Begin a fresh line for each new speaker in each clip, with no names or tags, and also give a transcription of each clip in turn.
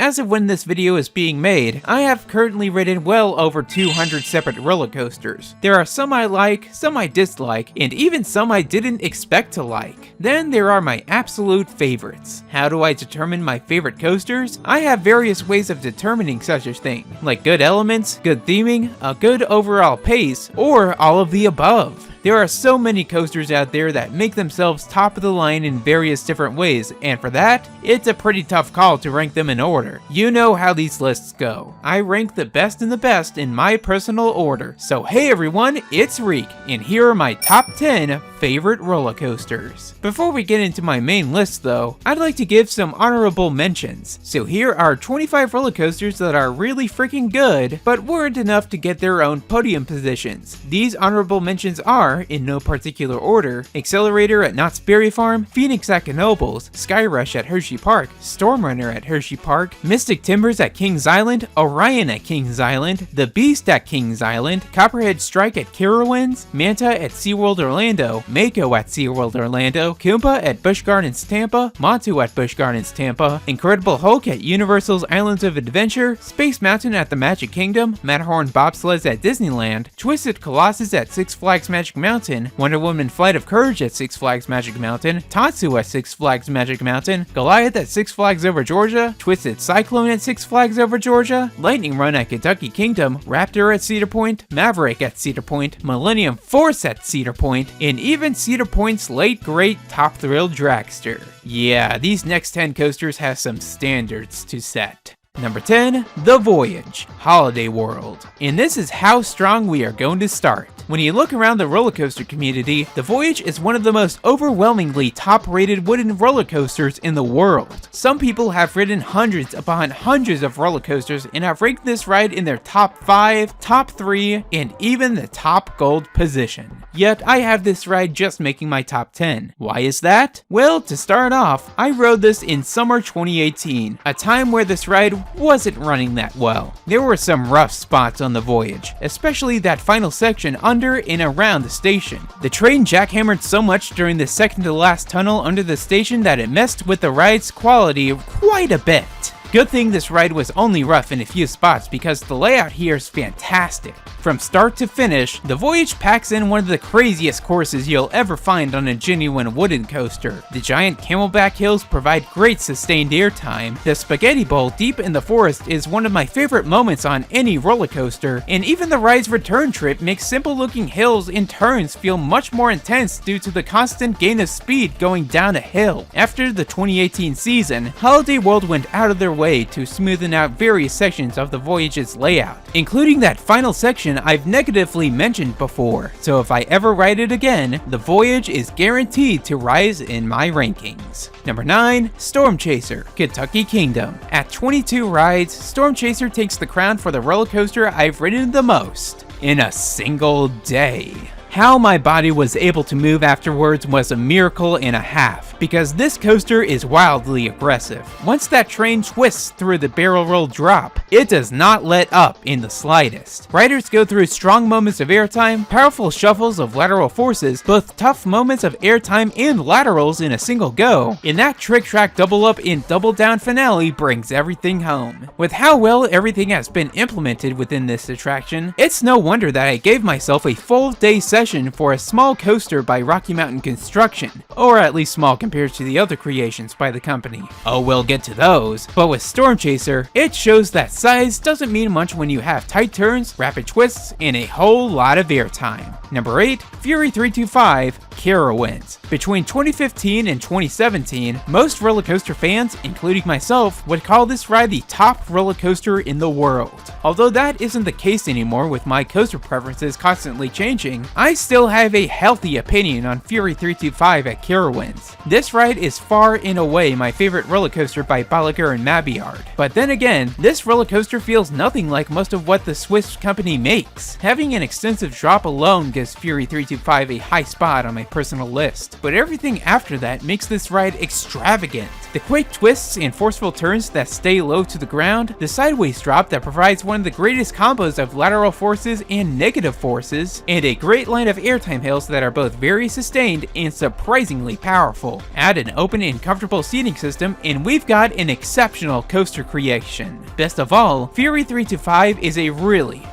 As of when this video is being made, I have currently ridden well over 200 separate roller coasters. There are some I like, some I dislike, and even some I didn't expect to like. Then there are my absolute favorites. How do I determine my favorite coasters? I have various ways of determining such a thing, like good elements, good theming, a good overall pace, or all of the above. There are so many coasters out there that make themselves top of the line in various different ways, and for that, it's a pretty tough call to rank them in order. You know how these lists go. I rank the best and the best in my personal order. So hey everyone, it's Reek, and here are my top 10 favorite roller coasters. Before we get into my main list though, I'd like to give some honorable mentions. So here are 25 roller coasters that are really freaking good, but weren't enough to get their own podium positions. These honorable mentions are, in no particular order, Accelerator at Knott's Berry Farm, Phoenix at Knoebels, Sky Rush at Hershey Park, Stormrunner at Hershey Park, Mystic Timbers at Kings Island, Orion at Kings Island, The Beast at Kings Island, Copperhead Strike at Carowinds, Manta at SeaWorld Orlando, Mako at SeaWorld Orlando, Koompa at Busch Gardens Tampa, Montu at Busch Gardens Tampa, Incredible Hulk at Universal's Islands of Adventure, Space Mountain at the Magic Kingdom, Matterhorn Bobsleds at Disneyland, Twisted Colossus at Six Flags Magic Mountain, Wonder Woman Flight of Courage at Six Flags Magic Mountain, Tatsu at Six Flags Magic Mountain, Goliath at Six Flags Over Georgia, Twisted Cyclone at Six Flags Over Georgia, Lightning Run at Kentucky Kingdom, Raptor at Cedar Point, Maverick at Cedar Point, Millennium Force at Cedar Point, and even Cedar Point's late great Top Thrill Dragster. Yeah, these next 10 coasters have some standards to set. Number 10, The Voyage, Holiday World. And this is how strong we are going to start. When you look around the roller coaster community, The Voyage is one of the most overwhelmingly top-rated wooden roller coasters in the world. Some people have ridden hundreds upon hundreds of roller coasters and have ranked this ride in their top 5, top 3, and even the top gold position. Yet I have this ride just making my top 10. Why is that? Well, to start off, I rode this in summer 2018, a time where this ride wasn't running that well. There were some rough spots on The Voyage, especially that final section under and around the station. The train jackhammered so much during the second to last tunnel under the station that it messed with the ride's quality quite a bit. Good thing this ride was only rough in a few spots because the layout here is fantastic. From start to finish, The Voyage packs in one of the craziest courses you'll ever find on a genuine wooden coaster. The giant camelback hills provide great sustained airtime. The spaghetti bowl deep in the forest is one of my favorite moments on any roller coaster, and even the ride's return trip makes simple looking hills and turns feel much more intense due to the constant gain of speed going down a hill. After the 2018 season, Holiday World went out of their way to smoothen out various sections of The Voyage's layout, including that final section I've negatively mentioned before, so if I ever ride it again, The Voyage is guaranteed to rise in my rankings. Number 9, Storm Chaser, Kentucky Kingdom. At 22 rides, Storm Chaser takes the crown for the roller coaster I've ridden the most in a single day. How my body was able to move afterwards was a miracle and a half, because this coaster is wildly aggressive. Once that train twists through the barrel roll drop, it does not let up in the slightest. Riders go through strong moments of airtime, powerful shuffles of lateral forces, both tough moments of airtime and laterals in a single go, and that trick track double up and double down finale brings everything home. With how well everything has been implemented within this attraction, it's no wonder that I gave myself a full day session for a small coaster by Rocky Mountain Construction, or at least small compared to the other creations by the company. Oh, we'll get to those, but with Storm Chaser, it shows that size doesn't mean much when you have tight turns, rapid twists, and a whole lot of airtime. Number 8, Fury 325, Carowinds. Between 2015 and 2017, most roller coaster fans, including myself, would call this ride the top roller coaster in the world. Although that isn't the case anymore with my coaster preferences constantly changing, I still have a healthy opinion on Fury 325 at Carowinds. This ride is far and away my favorite roller coaster by Bolliger and Mabilliard. But then again, this roller coaster feels nothing like most of what the Swiss company makes. Having an extensive drop alone gives Fury 325 a high spot on my personal list, but everything after that makes this ride extravagant. The quick twists and forceful turns that stay low to the ground, the sideways drop that provides one of the greatest combos of lateral forces and negative forces, and a great line line of airtime hills that are both very sustained and surprisingly powerful. Add an open and comfortable seating system and we've got an exceptional coaster creation. Best of all, Fury 325 is a really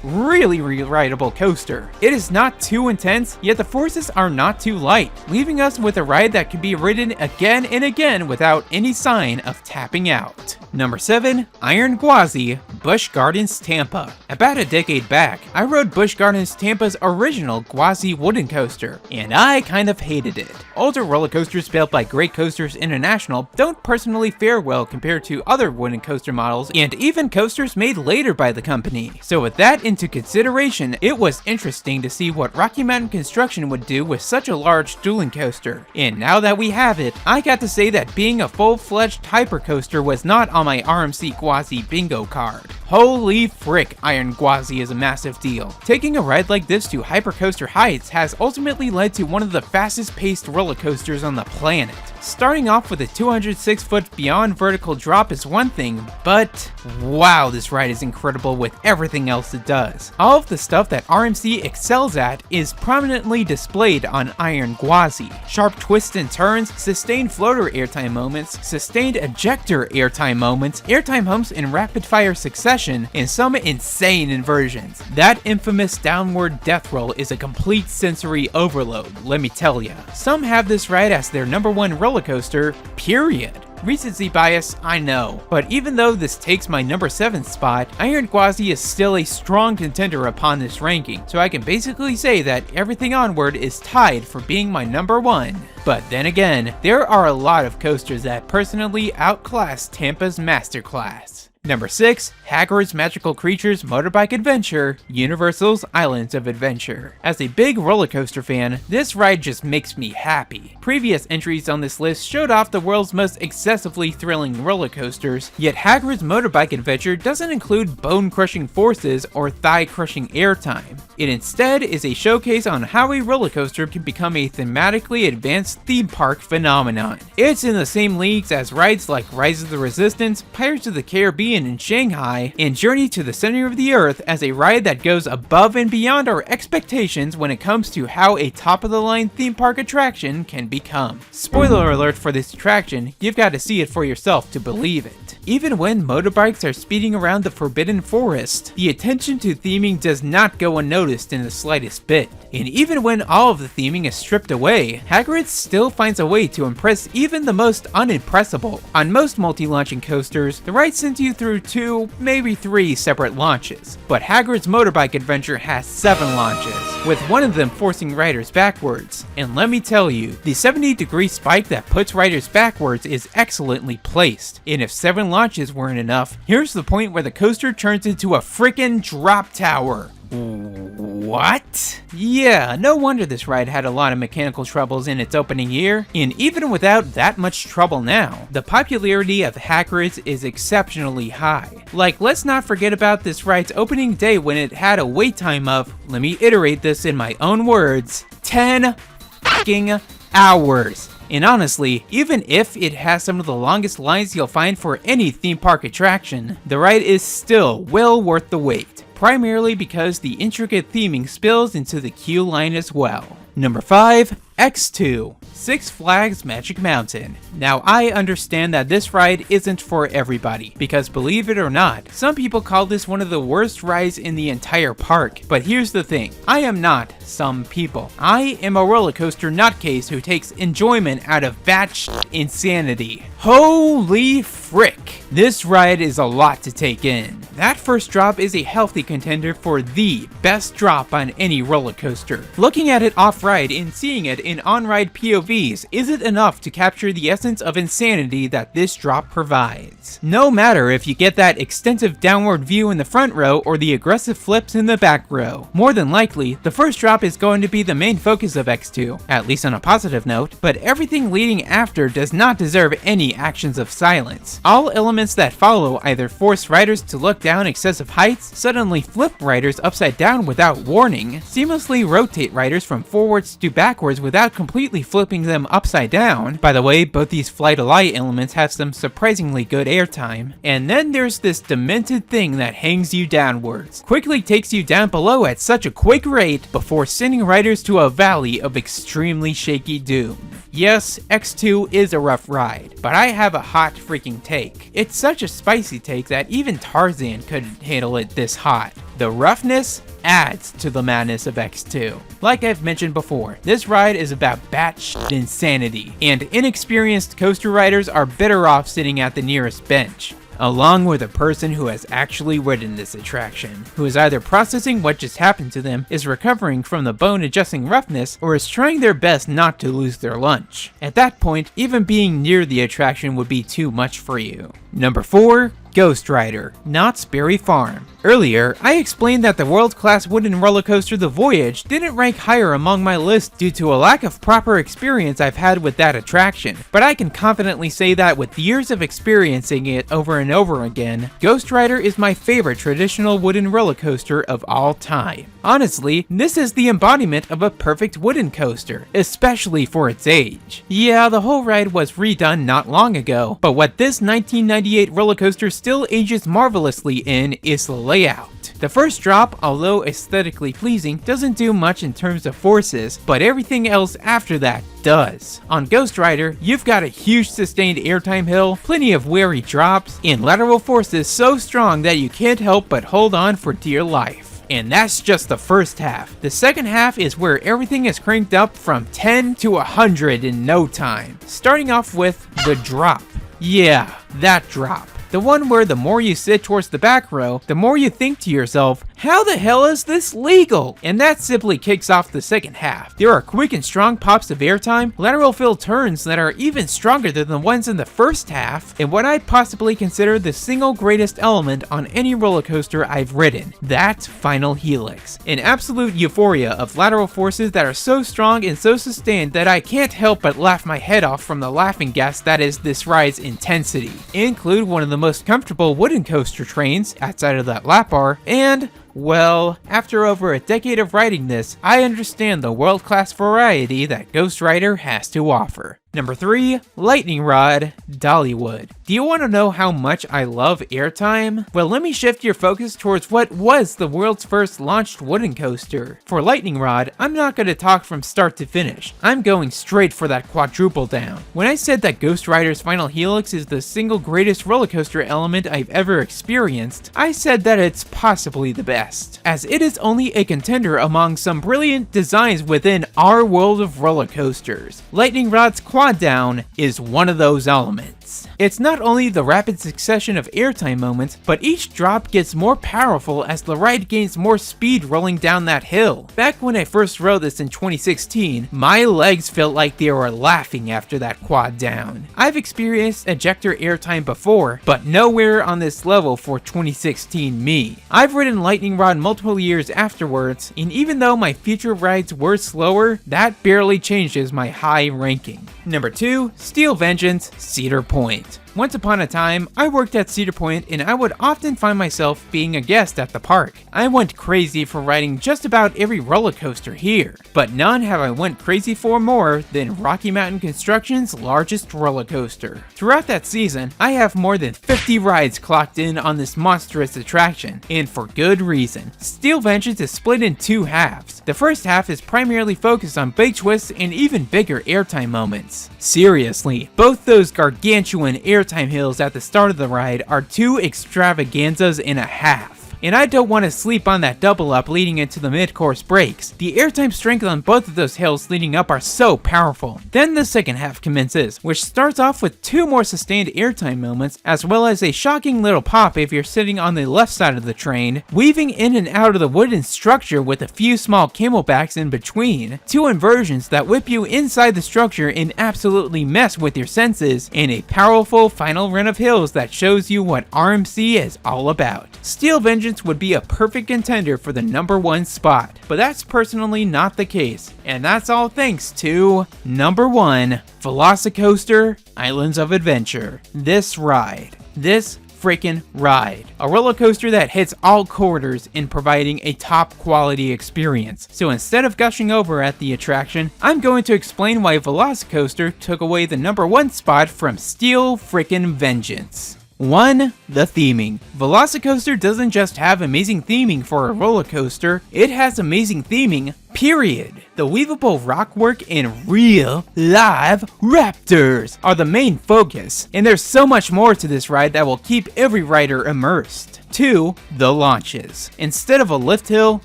rideable coaster. It is not too intense, yet the forces are not too light, leaving us with a ride that can be ridden again and again without any sign of tapping out. Number 7. Iron Gwazi, Busch Gardens Tampa. About a decade back, I rode Busch Gardens Tampa's original Gwazi wooden coaster, and I kind of hated it. Older roller coasters built by Great Coasters International don't personally fare well compared to other wooden coaster models, and even coasters made later by the company. So with that into consideration, it was interesting to see what Rocky Mountain Construction would do with such a large dueling coaster. And now that we have it, I got to say that being a full-fledged hypercoaster was not on my RMC Gwazi bingo card. Holy frick, Iron Gwazi is a massive deal. Taking a ride like this to hypercoaster heights has ultimately led to one of the fastest paced roller coasters on the planet. Starting off with a 206-foot beyond vertical drop is one thing, but wow, this ride is incredible with everything else it does. All of the stuff that RMC excels at is prominently displayed on Iron Gwazi. Sharp twists and turns, sustained floater airtime moments, sustained ejector airtime moments, airtime humps in rapid fire succession, and some insane inversions. That infamous downward death roll is a complete sensory overload, let me tell ya. Some have this ride as their #1 roller coaster, period. Recency bias, I know, but even though this takes my number 7 spot, Iron Gwazi is still a strong contender upon this ranking, so I can basically say that everything onward is tied for being my number 1. But then again, there are a lot of coasters that personally outclass Tampa's Masterclass. Number 6. Hagrid's Magical Creatures Motorbike Adventure, Universal's Islands of Adventure. As a big roller coaster fan, this ride just makes me happy. Previous entries on this list showed off the world's most excessively thrilling roller coasters, yet Hagrid's Motorbike Adventure doesn't include bone-crushing forces or thigh-crushing airtime. It instead is a showcase on how a roller coaster can become a thematically advanced theme park phenomenon. It's in the same leagues as rides like Rise of the Resistance, Pirates of the Caribbean in Shanghai, and Journey to the Center of the Earth as a ride that goes above and beyond our expectations when it comes to how a top-of-the-line theme park attraction can become. Spoiler alert for this attraction, you've got to see it for yourself to believe it. Even when motorbikes are speeding around the Forbidden Forest, the attention to theming does not go unnoticed in the slightest bit. And even when all of the theming is stripped away, Hagrid still finds a way to impress even the most unimpressible. On most multi-launching coasters, the ride sends you through 2, maybe 3 separate launches, but Hagrid's Motorbike Adventure has 7 launches, with one of them forcing riders backwards. And let me tell you, the 70-degree spike that puts riders backwards is excellently placed, and if 7 launches weren't enough, here's the point where the coaster turns into a frickin' drop tower. What? Yeah, no wonder this ride had a lot of mechanical troubles in its opening year, and even without that much trouble now, the popularity of Hagrid's is exceptionally high. Like, let's not forget about this ride's opening day when it had a wait time of, let me iterate this in my own words, 10 fucking hours. And honestly, even if it has some of the longest lines you'll find for any theme park attraction, the ride is still well worth the wait. Primarily because the intricate theming spills into the queue line as well. Number 5. X2, Six Flags Magic Mountain. Now I understand that this ride isn't for everybody, because believe it or not, some people call this one of the worst rides in the entire park. But here's the thing, I am not some people. I am a roller coaster nutcase who takes enjoyment out of batshit insanity. Holy frick, this ride is a lot to take in. That first drop is a healthy contender for the best drop on any roller coaster. Looking at it off-ride and seeing it in on-ride POVs isn't enough to capture the essence of insanity that this drop provides. No matter if you get that extensive downward view in the front row or the aggressive flips in the back row. More than likely, the first drop is going to be the main focus of X2, at least on a positive note, but everything leading after does not deserve any actions of silence. All elements that follow either force riders to look down down excessive heights, suddenly flip riders upside down without warning, seamlessly rotate riders from forwards to backwards without completely flipping them upside down. By the way, both these flight-of-light elements have some surprisingly good airtime. And then there's this demented thing that hangs you downwards, quickly takes you down below at such a quick rate before sending riders to a valley of extremely shaky doom. Yes, X2 is a rough ride, but I have a hot freaking take. It's such a spicy take that even Tarzan couldn't handle it this hot. The roughness adds to the madness of X2. Like I've mentioned before, this ride is about batshit insanity, and inexperienced coaster riders are better off sitting at the nearest bench, along with a person who has actually ridden this attraction, who is either processing what just happened to them, is recovering from the bone-adjusting roughness, or is trying their best not to lose their lunch. At that point, even being near the attraction would be too much for you. Number 4. Ghost Rider, Knott's Berry Farm. Earlier, I explained that the world-class wooden roller coaster The Voyage didn't rank higher among my list due to a lack of proper experience I've had with that attraction, but I can confidently say that with years of experiencing it over and over again, Ghost Rider is my favorite traditional wooden roller coaster of all time. Honestly, this is the embodiment of a perfect wooden coaster, especially for its age. Yeah, the whole ride was redone not long ago, but what this 1998 roller coaster still ages marvelously in is the layout. The first drop, although aesthetically pleasing, doesn't do much in terms of forces, but everything else after that does. On Ghost Rider, you've got a huge sustained airtime hill, plenty of wary drops, and lateral forces so strong that you can't help but hold on for dear life. And that's just the first half. The second half is where everything is cranked up from 10 to 100 in no time. Starting off with the drop. Yeah, that drop. The one where the more you sit towards the back row, the more you think to yourself, how the hell is this legal? And that simply kicks off the second half. There are quick and strong pops of airtime, lateral fill turns that are even stronger than the ones in the first half, and what I'd possibly consider the single greatest element on any roller coaster I've ridden, that final helix. An absolute euphoria of lateral forces that are so strong and so sustained that I can't help but laugh my head off from the laughing gas that is this ride's intensity. Include one of the most comfortable wooden coaster trains outside of that lap bar, and well, after over a decade of riding this, I understand the world-class variety that Ghost Rider has to offer. Number 3, Lightning Rod, Dollywood. Do you want to know how much I love airtime? Well, let me shift your focus towards what was the world's first launched wooden coaster. For Lightning Rod, I'm not going to talk from start to finish. I'm going straight for that quadruple down. When I said that Ghost Rider's final helix is the single greatest roller coaster element I've ever experienced, I said that it's possibly the best, as it is only a contender among some brilliant designs within our world of roller coasters. Lightning Rod's quad down is one of those elements. It's not only the rapid succession of airtime moments, but each drop gets more powerful as the ride gains more speed rolling down that hill. Back when I first rode this in 2016, my legs felt like they were laughing after that quad down. I've experienced ejector airtime before, but nowhere on this level for 2016 me. I've ridden Lightning Rod multiple years afterwards, and even though my future rides were slower, that barely changes my high ranking. Number 2, Steel Vengeance, Cedar Point. Once upon a time, I worked at Cedar Point and I would often find myself being a guest at the park. I went crazy for riding just about every roller coaster here, but none have I went crazy for more than Rocky Mountain Construction's largest roller coaster. Throughout that season, I have more than 50 rides clocked in on this monstrous attraction, and for good reason. Steel Vengeance is split in two halves. The first half is primarily focused on big twists and even bigger airtime moments. Seriously, both those gargantuan airtime hills at the start of the ride are two extravaganzas and a half. And I don't want to sleep on that double up leading into the mid-course breaks. The airtime strength on both of those hills leading up are so powerful. Then the second half commences, which starts off with two more sustained airtime moments, as well as a shocking little pop if you're sitting on the left side of the train, weaving in and out of the wooden structure with a few small camelbacks in between, two inversions that whip you inside the structure and absolutely mess with your senses, and a powerful final run of hills that shows you what RMC is all about. Steel Vengeance would be a perfect contender for the number 1 spot, but that's personally not the case, and that's all thanks to number 1, Velocicoaster Islands of Adventure. This ride, this freaking ride. A roller coaster that hits all corners in providing a top quality experience. So instead of gushing over at the attraction, I'm going to explain why Velocicoaster took away the #1 spot from Steel Frickin' Vengeance. 1. The theming. Velocicoaster doesn't just have amazing theming for a roller coaster, it has amazing theming, period. The weavable rockwork and real, live raptors are the main focus, and there's so much more to this ride that will keep every rider immersed. 2. The launches. Instead of a lift hill,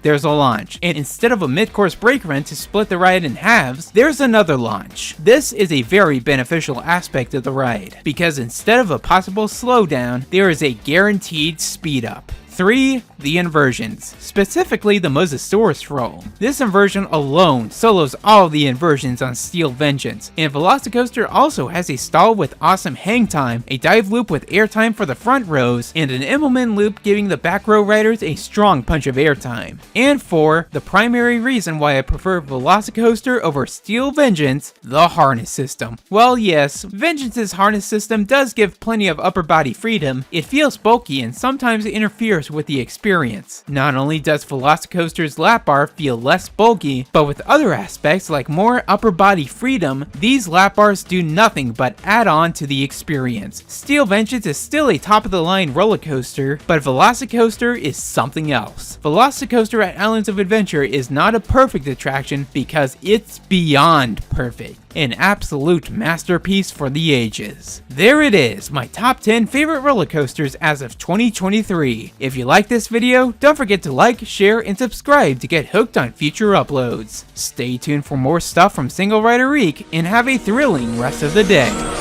there's a launch, and instead of a mid-course brake run to split the ride in halves, there's another launch. This is a very beneficial aspect of the ride, because instead of a possible slowdown, there is a guaranteed speed up. 3. The inversions, specifically the Mosasaurus roll. This inversion alone solos all the inversions on Steel Vengeance, and Velocicoaster also has a stall with awesome hang time, a dive loop with airtime for the front rows, and an Immelman loop giving the back row riders a strong punch of airtime. And 4. The primary reason why I prefer Velocicoaster over Steel Vengeance, the harness system. Well, yes, Vengeance's harness system does give plenty of upper body freedom, it feels bulky and sometimes interferes with the experience. Not only does Velocicoaster's lap bar feel less bulky, but with other aspects like more upper body freedom, these lap bars do nothing but add on to the experience. Steel Vengeance is still a top of the line roller coaster, but Velocicoaster is something else. Velocicoaster at Islands of Adventure is not a perfect attraction because it's beyond perfect. An absolute masterpiece for the ages. There it is, my top 10 favorite roller coasters as of 2023. If you like this video, don't forget to like, share, and subscribe to get hooked on future uploads. Stay tuned for more stuff from Single Rider Week, and have a thrilling rest of the day.